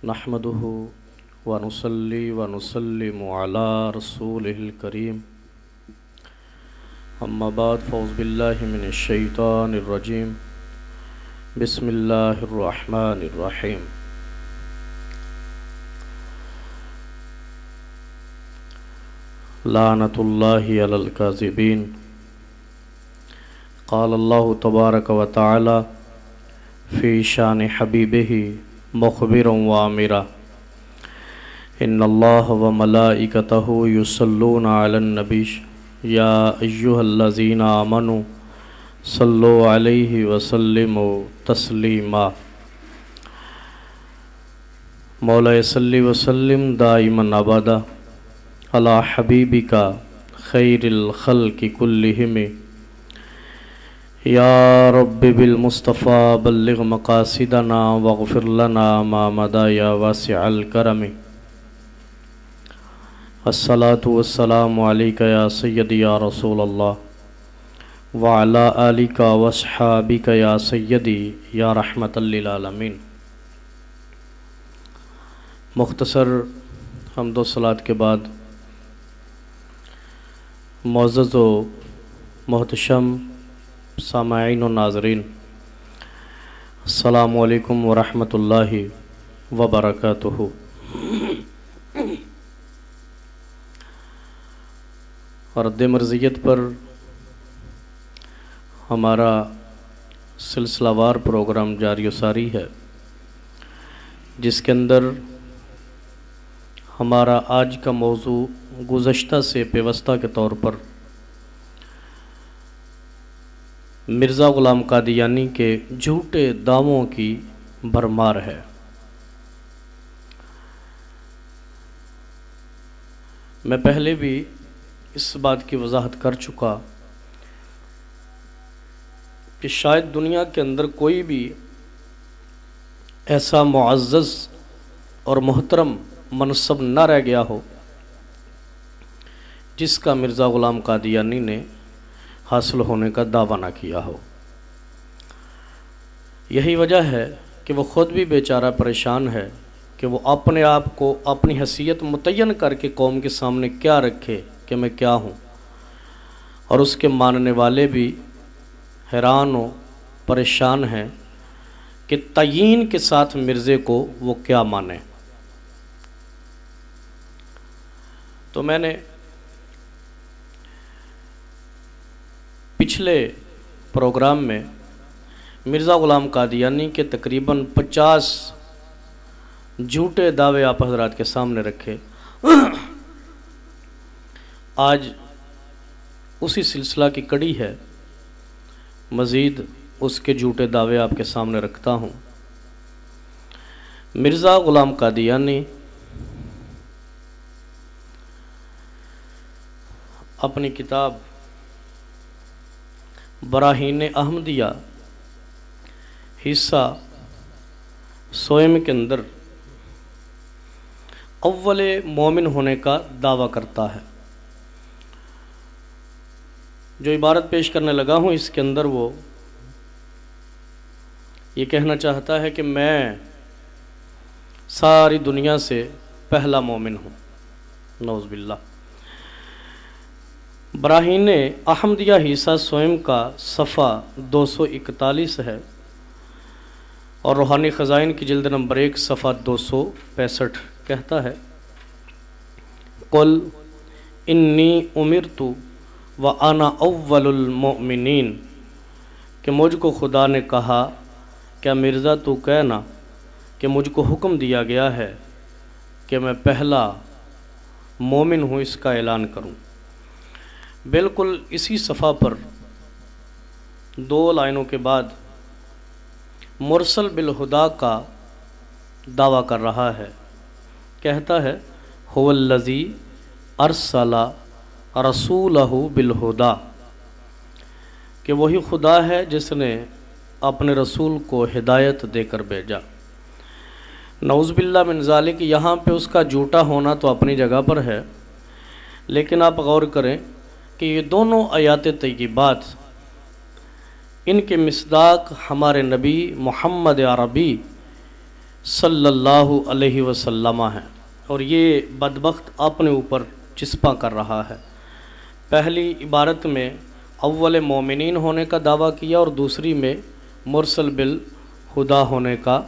نحمده ونصلي ونسلم على رسوله الكريم اما بعد فاعوذ بالله من الشيطان الرجيم بسم الله الرحمن الرحيم لعنة الله على الكاذبين قال الله تبارك وتعالى في شان حبيبه مخبرا وآمرا ان اللہ وملائکتہ یصلون علی النبی یا ایہا الذین آمنوا صلوا علیہ وسلموا تسلیما مولا صلی وسلم دائما ابدا علی حبیبک خیر الخلق کلہم یا رب بالمصطفى بلغ مقاصدنا واغفر لنا ما مضى یا واسع الکرم الصلاة والسلام علیک یا سیدی یا رسول اللہ وعلی آلک واصحابک یا سیدی یا رحمت للعالمین۔ مختصر حمد و صلاۃ کے بعد معزز و محتشم سامعین و ناظرین، السلام علیکم ورحمۃ اللہ وبرکاتہ۔ رد مرضیت پر ہمارا سلسلہ وار پروگرام جاری و ساری ہے، جس کے اندر ہمارا آج کا موضوع گزشتہ سے پیوستہ کے طور پر مرزا غلام قادیانی کے جھوٹے دعووں کی بھرمار ہے۔ میں پہلے بھی اس بات کی وضاحت کر چکا کہ شاید دنیا کے اندر کوئی بھی ایسا معزز اور محترم منصب نہ رہ گیا ہو جس کا مرزا غلام قادیانی نے حاصل ہونے کا دعویٰ نہ کیا ہو۔ یہی وجہ ہے کہ وہ خود بھی بیچارہ پریشان ہے کہ وہ اپنے آپ کو اپنی حیثیت متعین کر کے قوم کے سامنے کیا رکھے کہ میں کیا ہوں، اور اس کے ماننے والے بھی حیران و پریشان ہیں کہ تعیین کے ساتھ مرزے کو وہ کیا مانے۔ تو میں نے پچھلے پروگرام میں مرزا غلام قادیانی کے تقریباً 50 جھوٹے دعوے آپ حضرات کے سامنے رکھے۔ آج اسی سلسلہ کی کڑی ہے، مزید اس کے جھوٹے دعوے آپ کے سامنے رکھتا ہوں۔ مرزا غلام قادیانی اپنی کتاب براہین احمدیہ حصہ سوئم کے اندر اول مومن ہونے کا دعویٰ کرتا ہے۔ جو عبارت پیش کرنے لگا ہوں اس کے اندر وہ یہ کہنا چاہتا ہے کہ میں ساری دنیا سے پہلا مومن ہوں، نعوذ باللہ۔ براہین احمدیہ حصہ سوئم کا صفحہ 241 ہے، اور روحانی خزائن کی جلد نمبر 1 صفحہ 265 کہتا ہے: قل انی امرت وانا اول المؤمنین، کہ مجھ کو خدا نے کہا کیا مرزا تو کہنا کہ مجھ کو حکم دیا گیا ہے کہ میں پہلا مومن ہوں، اس کا اعلان کروں۔ بالکل اسی صفحہ پر 2 لائنوں کے بعد مرسل بالہدا کا دعویٰ کر رہا ہے، کہتا ہے: هو الذی ارسل رسولہ بالہدا، کہ وہی خدا ہے جس نے اپنے رسول کو ہدایت دے کر بھیجا۔ نعوذ باللہ من ذالک، یہاں پہ اس کا جھوٹا ہونا تو اپنی جگہ پر ہے، لیکن آپ غور کریں کہ یہ دونوں آیات طیبات ان کے مصداق ہمارے نبی محمد عربی صلی اللہ علیہ وسلم ہے، اور یہ بدبخت اپنے اوپر چسپاں کر رہا ہے۔ پہلی عبارت میں اول مومنین ہونے کا دعویٰ کیا اور دوسری میں مرسل بالہدا ہونے کا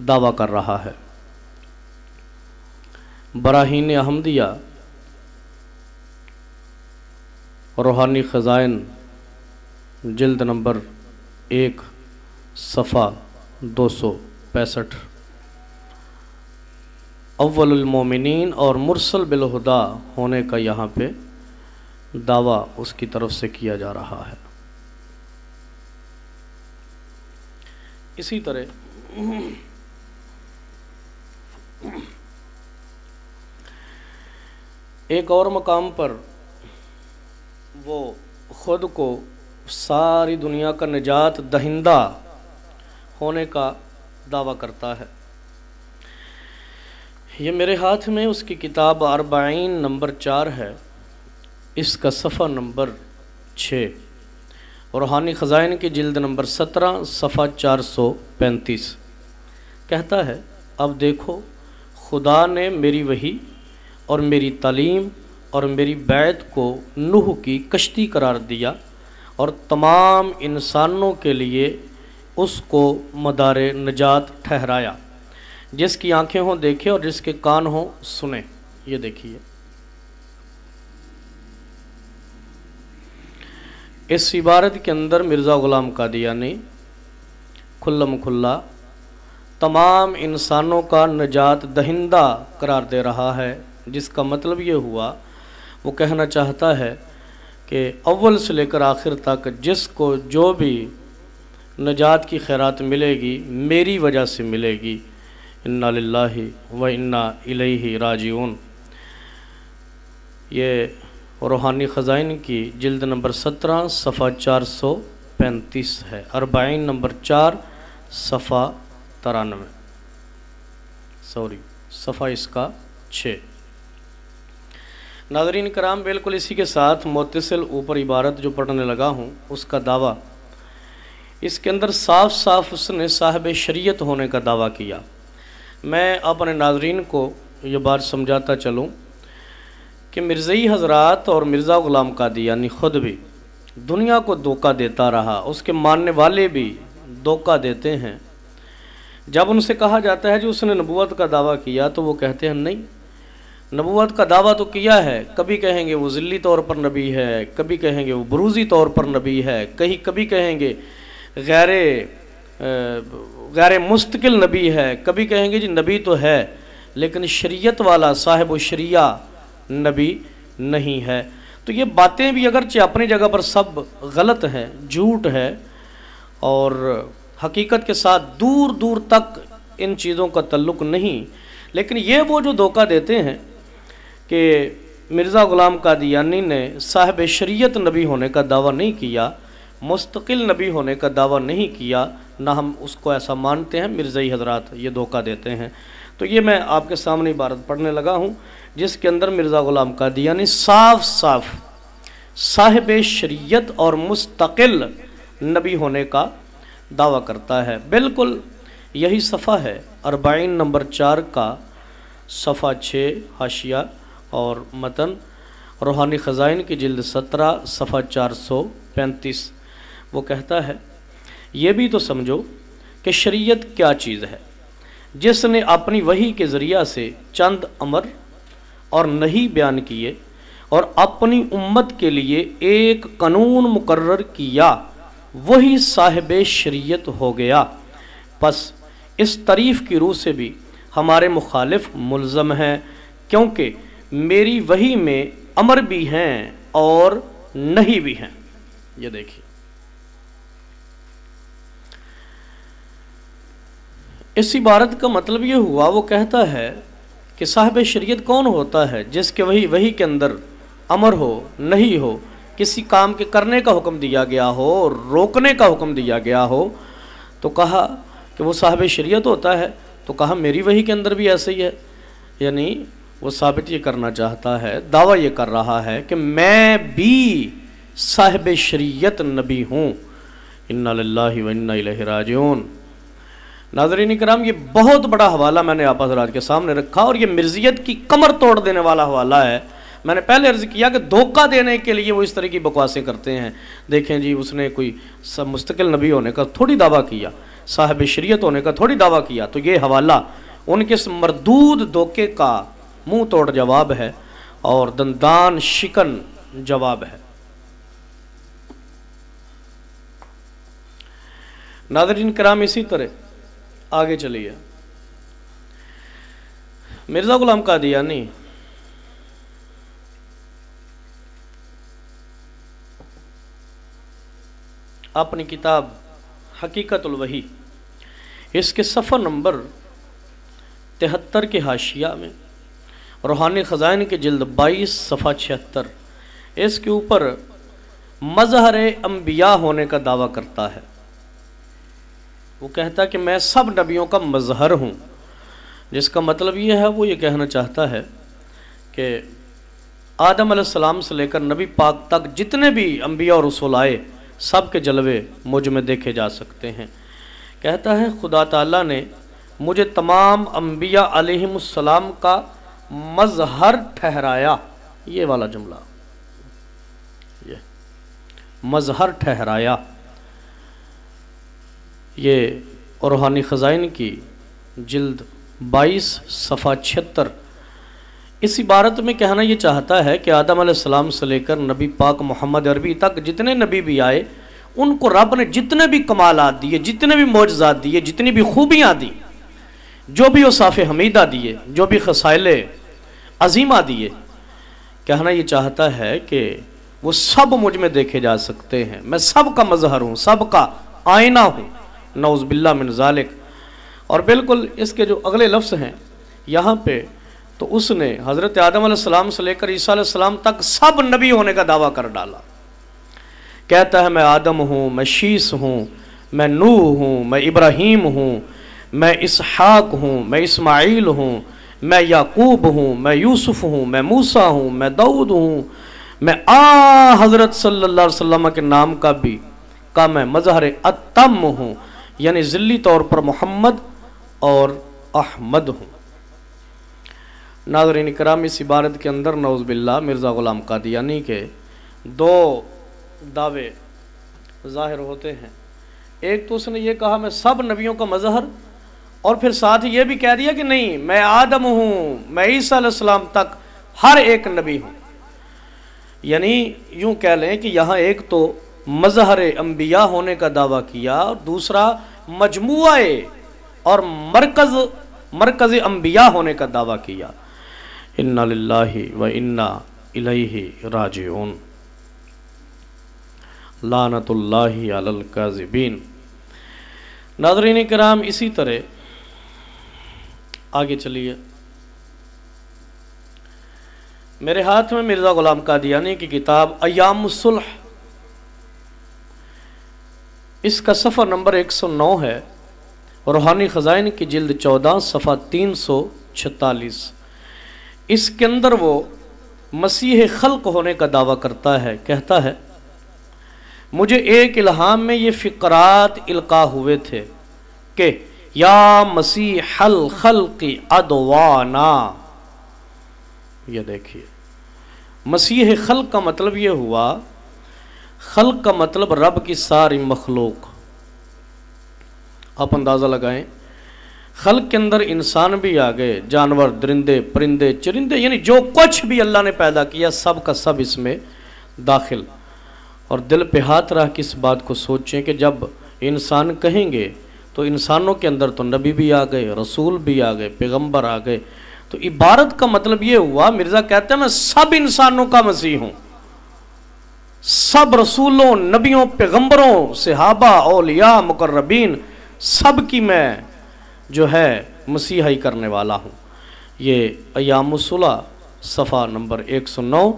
دعویٰ کر رہا ہے۔ براہین احمدیہ روحانی خزائن جلد نمبر 1 صفحہ 265، اول المومنین اور مرسل بالہدا ہونے کا یہاں پہ دعویٰ اس کی طرف سے کیا جا رہا ہے۔ اسی طرح ایک اور مقام پر وہ خود کو ساری دنیا کا نجات دہندہ ہونے کا دعویٰ کرتا ہے۔ یہ میرے ہاتھ میں اس کی کتاب 40 نمبر 4 ہے، اس کا صفحہ نمبر 6، روحانی خزائن کی جلد نمبر 17 صفحہ 435 کہتا ہے، اب دیکھو خدا نے میری وحی اور میری تعلیم اور میری بیعت کو نوح کی کشتی قرار دیا اور تمام انسانوں کے لیے اس کو مدار نجات ٹھہرایا، جس کی آنکھیں ہوں دیکھے اور جس کے کان ہوں سنے۔ یہ دیکھیے، اس عبارت کے اندر مرزا غلام قادیانی کھلم کھلا تمام انسانوں کا نجات دہندہ قرار دے رہا ہے، جس کا مطلب یہ ہوا وہ کہنا چاہتا ہے کہ اول سے لے کر آخر تک جس کو جو بھی نجات کی خیرات ملے گی میری وجہ سے ملے گی، انا للہ و انا الیہ راجعون۔ یہ روحانی خزائن کی جلد نمبر 17 صفحہ 435 ہے، 40 نمبر 4 صفحہ 93 صفحہ اس کا 6۔ ناظرین کرام، بالکل اسی کے ساتھ متصل اوپر عبارت جو پڑھنے لگا ہوں اس کا دعویٰ، اس کے اندر صاف صاف اس نے صاحب شریعت ہونے کا دعویٰ کیا۔ میں اپنے ناظرین کو یہ بات سمجھاتا چلوں کہ مرزئی حضرات اور مرزا غلام قادیانی خود بھی دنیا کو دھوکہ دیتا رہا، اس کے ماننے والے بھی دھوکہ دیتے ہیں۔ جب ان سے کہا جاتا ہے جو اس نے نبوت کا دعویٰ کیا تو وہ کہتے ہیں نہیں، نبوت کا دعویٰ تو کیا ہے، کبھی کہیں گے وہ ذلی طور پر نبی ہے، کبھی کہیں گے وہ بروزی طور پر نبی ہے، کبھی کہیں گے غیر مستقل نبی ہے، کبھی کہیں گے جی نبی تو ہے لیکن شریعت والا صاحب و شریعہ نبی نہیں ہے۔ تو یہ باتیں بھی اگرچہ اپنی جگہ پر سب غلط ہیں، جھوٹ ہے، اور حقیقت کے ساتھ دور دور تک ان چیزوں کا تعلق نہیں، لیکن یہ وہ جو دھوکہ دیتے ہیں کہ مرزا غلام قادیانی نے صاحب شریعت نبی ہونے کا دعویٰ نہیں کیا، مستقل نبی ہونے کا دعویٰ نہیں کیا، نہ ہم اس کو ایسا مانتے ہیں، مرزائی حضرات یہ دھوکہ دیتے ہیں۔ تو یہ میں آپ کے سامنے عبارت پڑھنے لگا ہوں جس کے اندر مرزا غلام قادیانی صاف صاف صاحب شریعت اور مستقل نبی ہونے کا دعویٰ کرتا ہے۔ بالکل یہی صفحہ ہے، 40 نمبر 4 کا صفحہ 6 حاشیہ اور متن، روحانی خزائن کی جلد 17 صفحہ 435۔ وہ کہتا ہے، یہ بھی تو سمجھو کہ شریعت کیا چیز ہے، جس نے اپنی وحی کے ذریعہ سے چند امر اور نہیں بیان کیے اور اپنی امت کے لیے ایک قانون مقرر کیا، وہی صاحب شریعت ہو گیا۔ پس اس تعریف کی روح سے بھی ہمارے مخالف ملزم ہیں، کیونکہ میری وحی میں امر بھی ہیں اور نہیں بھی ہیں۔ یہ دیکھیے، اس عبارت کا مطلب یہ ہوا، وہ کہتا ہے کہ صاحب شریعت کون ہوتا ہے جس کے وحی کے اندر امر ہو نہیں ہو، کسی کام کے کرنے کا حکم دیا گیا ہو اور روکنے کا حکم دیا گیا ہو، تو کہا کہ وہ صاحب شریعت ہوتا ہے، تو کہا میری وحی کے اندر بھی ایسے ہی ہے۔ یعنی وہ ثابت یہ کرنا چاہتا ہے، دعویٰ یہ کر رہا ہے کہ میں بھی صاحب شریعت نبی ہوں، انا للہ و انا الیہ راجعون۔ ناظرین کرام یہ بہت بڑا حوالہ میں نے آپ حضرات کے سامنے رکھا اور یہ مرزیت کی کمر توڑ دینے والا حوالہ ہے۔ میں نے پہلے عرض کیا کہ دھوکہ دینے کے لیے وہ اس طرح کی بکواسیں کرتے ہیں۔ دیکھیں جی اس نے کوئی مستقل نبی ہونے کا تھوڑی دعویٰ کیا، صاحب شریعت ہونے کا تھوڑی دعویٰ کیا، تو یہ حوالہ ان کے اس مردود دھوکے کا منہ توڑ جواب ہے اور دندان شکن جواب ہے۔ ناظرین کرام اسی طرح آگے چلیے، مرزا غلام قادیانی اپنی کتاب حقیقت الوحی اس کے صفحہ نمبر 73 کے حاشیہ میں روحانی خزائن کے جلد 22 صفحہ 76 اس کے اوپر مظہر انبیاء ہونے کا دعویٰ کرتا ہے۔ وہ کہتا ہے کہ میں سب نبیوں کا مظہر ہوں، جس کا مطلب یہ ہے وہ یہ کہنا چاہتا ہے کہ آدم علیہ السلام سے لے کر نبی پاک تک جتنے بھی انبیاء اور رسول آئے سب کے جلوے مجھ میں دیکھے جا سکتے ہیں۔ کہتا ہے خدا تعالیٰ نے مجھے تمام انبیاء علیہم السلام کا مظہر ٹھہرایا، یہ والا جملہ، یہ مظہر ٹھہرایا، یہ روحانی خزائن کی جلد 22 صفحہ 76 اس عبارت میں کہنا یہ چاہتا ہے کہ آدم علیہ السلام سے لے کر نبی پاک محمد عربی تک جتنے نبی بھی آئے ان کو رب نے جتنے بھی کمالات دیے، جتنے بھی معجزات دیے، جتنی بھی خوبیاں دی، جو بھی اوصاف حمیدہ دیے، جو بھی خصائل عظیمہ دیے، کہنا یہ چاہتا ہے کہ وہ سب مجھ میں دیکھے جا سکتے ہیں، میں سب کا مظہر ہوں، سب کا آئینہ ہوں، نعوذ باللہ من ذالک۔ اور بالکل اس کے جو اگلے لفظ ہیں یہاں پہ تو اس نے حضرت آدم علیہ السلام سے لے کر عیسیٰ علیہ السلام تک سب نبی ہونے کا دعویٰ کر ڈالا۔ کہتا ہے میں آدم ہوں، میں شیس ہوں، میں نوح ہوں، میں ابراہیم ہوں، میں اسحاق ہوں، میں اسماعیل ہوں، میں یعقوب ہوں، میں یوسف ہوں، میں موسیٰ ہوں، میں داؤد ہوں، میں حضرت صلی اللہ علیہ وسلم کے نام کا میں مظہر اتم ہوں، یعنی ذلی طور پر محمد اور احمد ہوں۔ ناظرین کرام اس عبارت کے اندر نعوذ باللہ مرزا غلام قادیانی کے دو دعوے ظاہر ہوتے ہیں۔ ایک تو اس نے یہ کہا میں سب نبیوں کا مظہر، اور پھر ساتھ یہ بھی کہہ دیا کہ نہیں میں آدم ہوں، میں عیسیٰ علیہ السلام تک ہر ایک نبی ہوں۔ یعنی یوں کہہ لیں کہ یہاں ایک تو مظہر انبیاء ہونے کا دعویٰ کیا اور دوسرا مجموعہ اور مرکز انبیاء ہونے کا دعویٰ کیا۔ انا للہ و انا الیہ راجعون، لعنت اللہ علی الکاذبین۔ ناظرین کرام اسی طرح آگے چلیے، میرے ہاتھ میں مرزا غلام قادیانی کی کتاب ایام الصلح اس کا صفحہ نمبر 109 ہے، روحانی خزائن کی جلد 14 صفحہ 346۔ اس کے اندر وہ مسیح خلق ہونے کا دعویٰ کرتا ہے۔ کہتا ہے مجھے ایک الہام میں یہ فقرات القاء ہوئے تھے کہ یا مسیح الخلق ادوانا۔ یہ دیکھیے مسیح خلق کا مطلب یہ ہوا، خلق کا مطلب رب کی ساری مخلوق۔ آپ اندازہ لگائیں خلق کے اندر انسان بھی آ گئے، جانور، درندے، پرندے، چرندے، یعنی جو کچھ بھی اللہ نے پیدا کیا سب کا سب اس میں داخل۔ اور دل پہ ہاتھ رکھ کے اس بات کو سوچیں کہ جب انسان کہیں گے تو انسانوں کے اندر تو نبی بھی آ گئے، رسول بھی آ گئے، پیغمبر آ گئے۔ تو عبارت کا مطلب یہ ہوا، مرزا کہتے ہیں میں سب انسانوں کا مسیح ہوں، سب رسولوں، نبیوں، پیغمبروں، صحابہ، اولیاء، مقربین، سب کی میں جو ہے مسیحی کرنے والا ہوں۔ یہ ایام الصلح صفحہ نمبر 109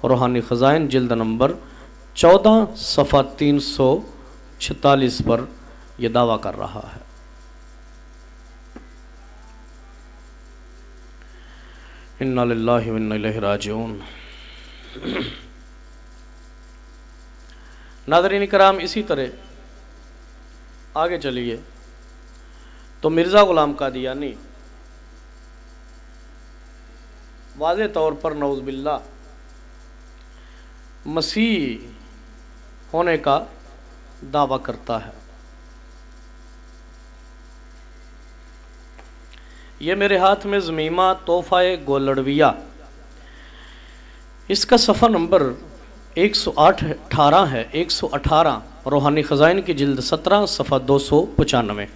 روحانی خزائن جلد نمبر 14 صفحہ 346 پر یہ دعویٰ کر رہا ہے۔ انا للہ و انا الیہ راجعون۔ ناظرین کرام اسی طرح آگے چلیے، تو مرزا غلام قادیانی واضح طور پر نعوذ باللہ مسیح ہونے کا دعویٰ کرتا ہے۔ یہ میرے ہاتھ میں ضمیمہ تحفہ گولڑویہ، اس کا صفحہ نمبر 118 ہے، 118 روحانی خزائن کی جلد 17 صفحہ 295۔